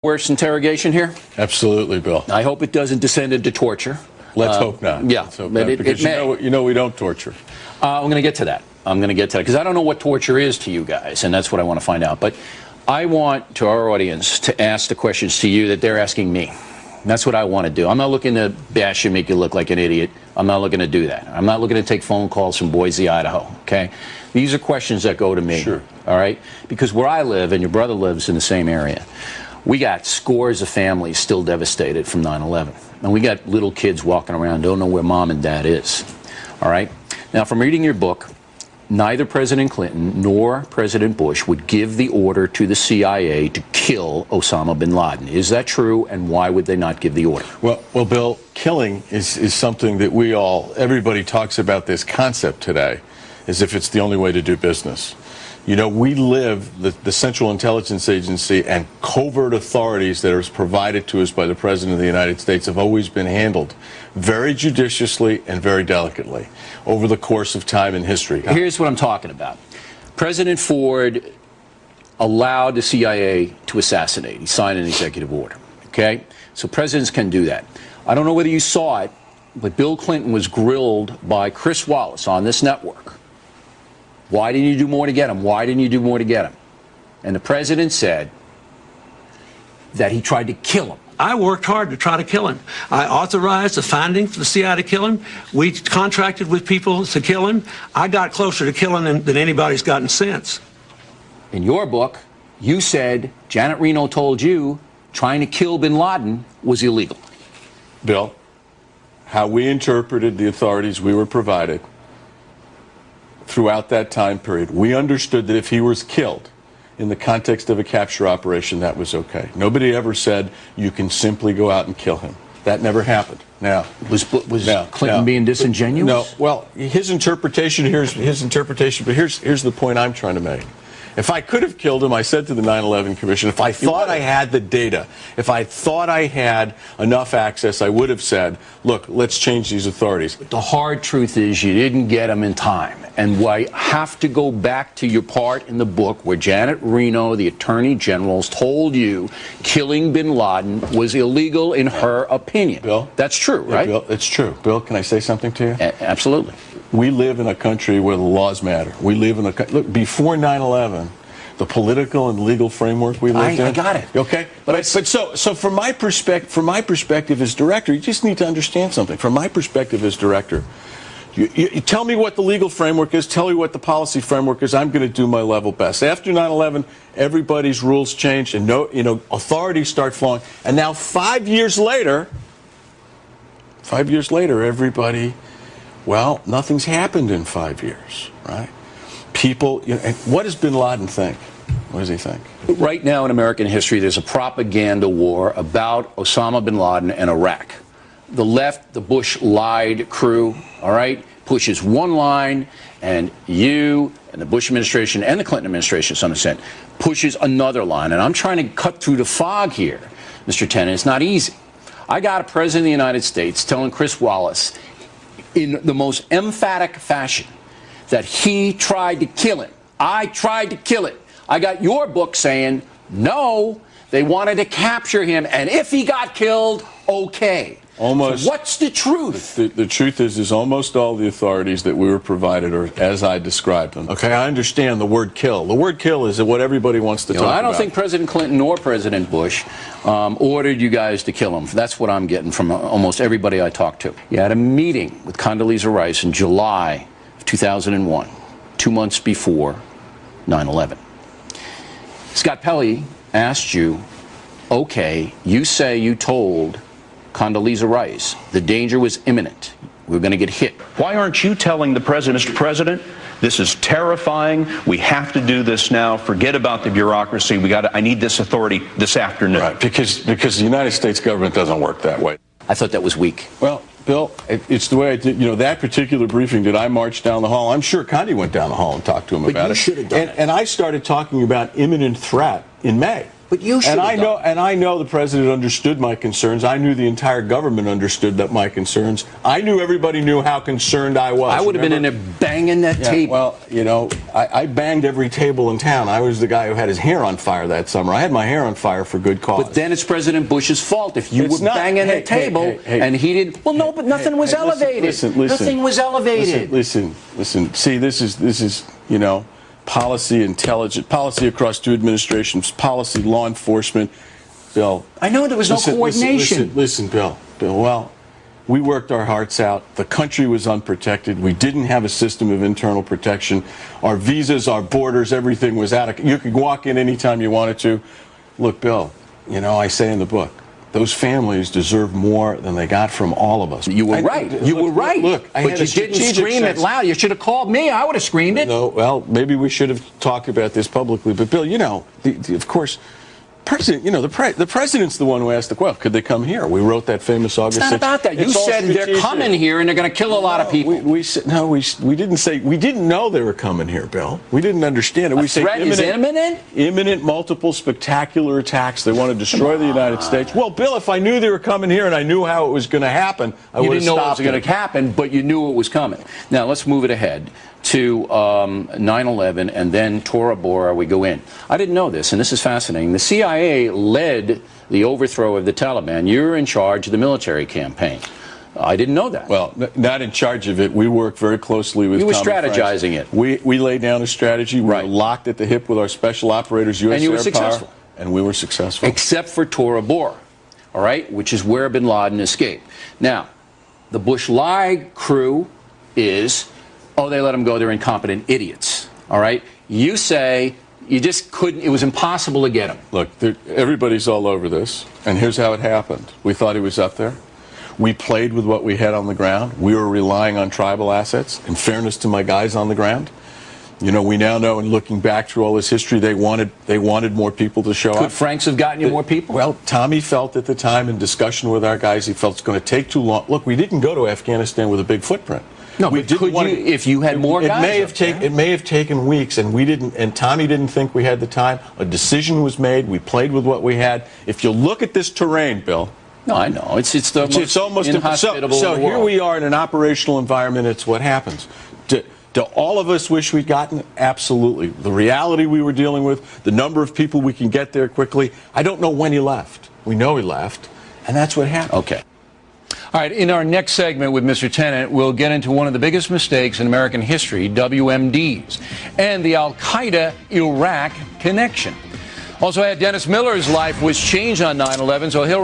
Worse interrogation here? Absolutely, Bill. I hope it doesn't descend into torture. Let's hope not. Yeah, hope but not, because you know we don't torture. I'm going to get to that. Because I don't know what torture is to you guys, and that's what I want to find out. But I want to our audience to ask the questions to you that they're asking me. That's what I want to do. I'm not looking to bash you, make you look like an idiot. I'm not looking to do that. I'm not looking to take phone calls from Boise, Idaho. Okay, these are questions that go to me. Sure. All right, because where I live and your brother lives in the same area. We got scores of families still devastated from 9/11. And we got little kids walking around, don't know where mom and dad is. All right? Now, from reading your book, neither President Clinton nor President Bush would give the order to the CIA to kill Osama bin Laden. Is that true, and why would they not give the order? Well, Bill, killing is something that everybody talks about this concept today as if it's the only way to do business. You know, we live, the Central Intelligence Agency and covert authorities that are provided to us by the President of the United States have always been handled very judiciously and very delicately over the course of time in history. Here's what I'm talking about. President Ford allowed the CIA to assassinate. He signed an executive order. Okay? So presidents can do that. I don't know whether you saw it, but Bill Clinton was grilled by Chris Wallace on this network. Why didn't you do more to get him? Why didn't you do more to get him? And the president said that he tried to kill him. I worked hard to try to kill him. I authorized the finding for the CIA to kill him. We contracted with people to kill him. I got closer to killing him than anybody's gotten since. In your book, you said Janet Reno told you trying to kill bin Laden was illegal. Bill, how we interpreted the authorities we were provided throughout that time period, we understood that if he was killed in the context of a capture operation, that was okay. Nobody ever said you can simply go out and kill him. That never happened. Now, was Clinton being disingenuous? No. Well, his interpretation, here's his interpretation, but here's the point I'm trying to make. If I could have killed him, I said to the 9/11 Commission, if I thought I had the data, if I thought I had enough access, I would have said, look, let's change these authorities. The hard truth is you didn't get him in time. And I have to go back to your part in the book where Janet Reno, the Attorney General, told you killing bin Laden was illegal in her opinion. Bill? That's true, right? Bill, it's true. Bill, can I say something to you? Absolutely. We live in a country where the laws matter. We live in a look, before 9/11, the political and legal framework we lived in. I got it. Okay, but so from my perspective as director, you just need to understand something. From my perspective as director, you tell me what the legal framework is. Tell me what the policy framework is. I'm going to do my level best. After 9/11, everybody's rules changed, and authorities start flowing. And now 5 years later, everybody. Well, nothing's happened in 5 years, right? People, what does bin Laden think? What does he think? Right now in American history, there's a propaganda war about Osama bin Laden and Iraq. The left, the Bush lied crew, all right, pushes one line, and you and the Bush administration and the Clinton administration, to some extent, pushes another line. And I'm trying to cut through the fog here, Mr. Tennant. It's not easy. I got a president of the United States telling Chris Wallace in the most emphatic fashion that he tried to kill him. I tried to kill it. I got your book saying, no, they wanted to capture him, and if he got killed, okay. Almost. So what's the truth? The truth is almost all the authorities that we were provided are as I described them. Okay, I understand the word kill. The word kill is what everybody wants to talk about. I don't think President Clinton nor President Bush ordered you guys to kill him. That's what I'm getting from almost everybody I talked to. You had a meeting with Condoleezza Rice in July of 2001, 2 months before 9/11. Scott Pelley asked you, okay, you say you told Condoleezza Rice the danger was imminent. We're going to get hit. Why aren't you telling the president, Mr. President, this is terrifying. We have to do this now. Forget about the bureaucracy. I need this authority this afternoon. Right, because the United States government doesn't work that way. I thought that was weak. Well, Bill, it's the way I did. That particular briefing, did I march down the hall? I'm sure Condi went down the hall and talked to him about it. Should have done it. And I started talking about imminent threat in May. But you should. And I know the president understood my concerns. I knew the entire government understood my concerns. I knew everybody knew how concerned I was. I would have been in there banging that table. Well, you know, I banged every table in town. I was the guy who had his hair on fire that summer. I had my hair on fire for good cause. But then it's President Bush's fault if you were banging the table and he didn't. Well, no, but nothing was elevated. Listen. Nothing was elevated. Listen. See, this is you know, policy, intelligence, policy across two administrations, policy, law enforcement. Bill, I know there was no coordination. Listen, Bill. Well, we worked our hearts out. The country was unprotected. We didn't have a system of internal protection. Our visas, our borders, everything was out of. You could walk in anytime you wanted to. Look, Bill, you know, I say in the book, those families deserve more than they got from all of us. You were right. You were right. Look, but you didn't scream it loud. You should have called me. I would have screamed it. No, well, maybe we should have talked about this publicly. But Bill, you know, of course, president. You know, the president's the one who asked the question. Could they come here? We wrote that famous August. It's not about that. You said they're coming here and they're going to kill a lot of people. We didn't say. We didn't know they were coming here, Bill. We didn't understand it. We say threat is imminent. Imminent, multiple, spectacular attacks. They want to destroy the United States. Well, Bill, if I knew they were coming here and I knew how it was going to happen, I would have stopped. You didn't know it was going to happen, but you knew it was coming. Now let's move it ahead to 9/11 and then Tora Bora. We go in. I didn't know this, and this is fascinating. The CIA led the overthrow of the Taliban. You're in charge of the military campaign. I didn't know that. Well, not in charge of it. We worked very closely with. You were strategizing it. We laid down a strategy. We were locked at the hip with our special operators, U.S. And you were Air successful. Power, and we were successful. Except for Tora Bora, all right, which is where bin Laden escaped. Now, the Bush lie crew is, oh, they let him go. They're incompetent idiots. All right. You say you just couldn't. It was impossible to get him. Look, everybody's all over this, and here's how it happened. We thought he was up there. We played with what we had on the ground. We were relying on tribal assets. In fairness to my guys on the ground, you know, we now know, and looking back through all this history, they wanted more people to show up. Could Franks have gotten you more people? Well, Tommy felt at the time, in discussion with our guys, he felt it's going to take too long. Look, we didn't go to Afghanistan with a big footprint. No, but could you, if you had more guys? It may have taken weeks, and we didn't. And Tommy didn't think we had the time. A decision was made. We played with what we had. If you look at this terrain, Bill. No, I know. It's almost inhospitable. So here we are in an operational environment. It's what happens. Do all of us wish we'd gotten? Absolutely. The reality we were dealing with, the number of people we can get there quickly. I don't know when he left. We know he left, and that's what happened. Okay. All right, in our next segment with Mr. Tennant, we'll get into one of the biggest mistakes in American history, WMDs, and the Al-Qaeda-Iraq connection. Also, Dennis Miller's life was changed on 9/11, so he'll